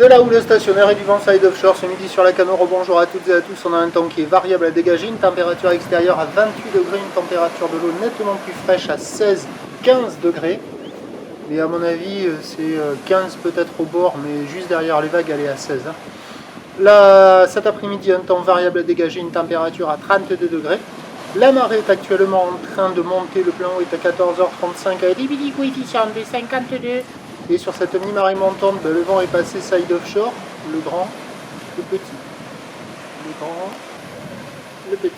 là où le stationnaire et du vent side offshore ce midi sur la Cano. Bonjour à toutes et à tous, on a un temps qui est variable à dégager, une température extérieure à 28 degrés, une température de l'eau nettement plus fraîche à 16-15 degrés. Mais à mon avis c'est 15 peut-être au bord, mais juste derrière les vagues elle est à 16. Là, cet après-midi un temps variable à dégager, une température à 32 degrés. La marée est actuellement en train de monter, le plan haut est à 14h35 avec des petits coefficients de 52. Et sur cette mi-marée montante, le vent est passé side offshore, le grand, le petit. Le grand, le petit.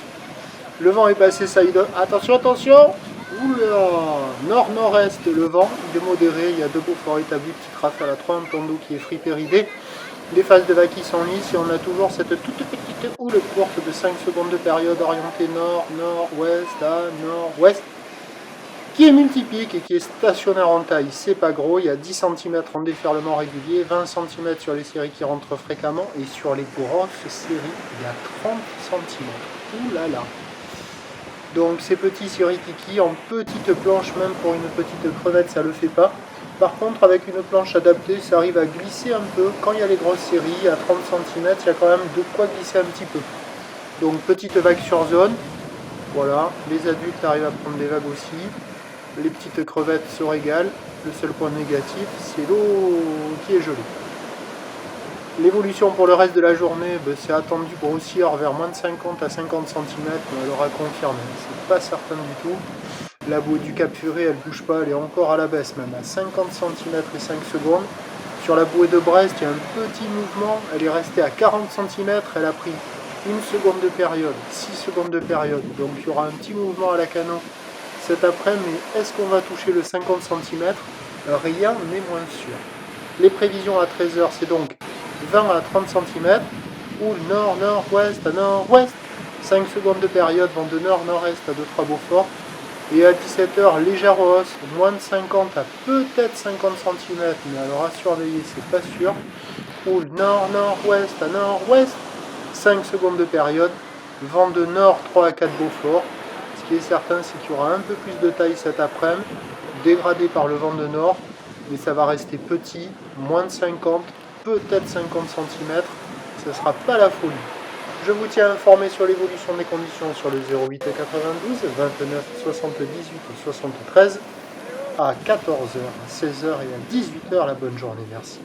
Le vent est passé side offshore. Attention, attention. Oula, nord-nord-est, le vent, il est modéré, il y a deux beaux forts établis, petite rafale à 3, un plan d'eau qui est fripéridé. Les phases de vagues qui sont lisses et on a toujours cette toute petite houle courte de 5 secondes de période orientée nord, nord-ouest à nord-ouest, qui est multipique et qui est stationnaire en taille. C'est pas gros, il y a 10 cm en déferlement régulier, 20 cm sur les séries qui rentrent fréquemment, et sur les grosses séries, il y a 30 cm. Ouh là là. Donc ces petits sirikiki en petite planche, même pour une petite crevette, ça le fait pas. Par contre, avec une planche adaptée, ça arrive à glisser un peu. Quand il y a les grosses séries, à 30 cm, il y a quand même de quoi glisser un petit peu. Donc petite vague sur zone. Voilà, les adultes arrivent à prendre des vagues aussi. Les petites crevettes se régalent. Le seul point négatif, c'est l'eau qui est gelée. L'évolution pour le reste de la journée, c'est attendu grossir vers moins de 50 à 50 cm, mais elle aura confirmé. C'est pas certain du tout. La bouée du Cap Ferré, elle bouge pas, elle est encore à la baisse, même à 50 cm et 5 secondes. Sur la bouée de Brest, il y a un petit mouvement, elle est restée à 40 cm, elle a pris 1 seconde de période, 6 secondes de période. Donc il y aura un petit mouvement à la Cano cet après-midi, mais est-ce qu'on va toucher le 50 cm? Rien n'est moins sûr. Les prévisions à 13h, c'est donc 20 à 30 cm, ou nord-nord-ouest à nord-ouest. 5 secondes de période, vent de nord-nord-est à 2-3 Beaufort. Et à 17h, légère hausse, moins de 50 à peut-être 50 cm, mais alors à surveiller, c'est pas sûr. Ou nord-nord-ouest à nord-ouest, 5 secondes de période, vent de nord 3 à 4 Beaufort. Ce qui est certain, c'est qu'il y aura un peu plus de taille cet après-midi, dégradé par le vent de nord, mais ça va rester petit, moins de 50, peut-être 50 cm, ce ne sera pas la folie. Je vous tiens informé sur l'évolution des conditions sur le 08 92 29 78 73 à 14h, 16h et à 18h. La bonne journée, merci.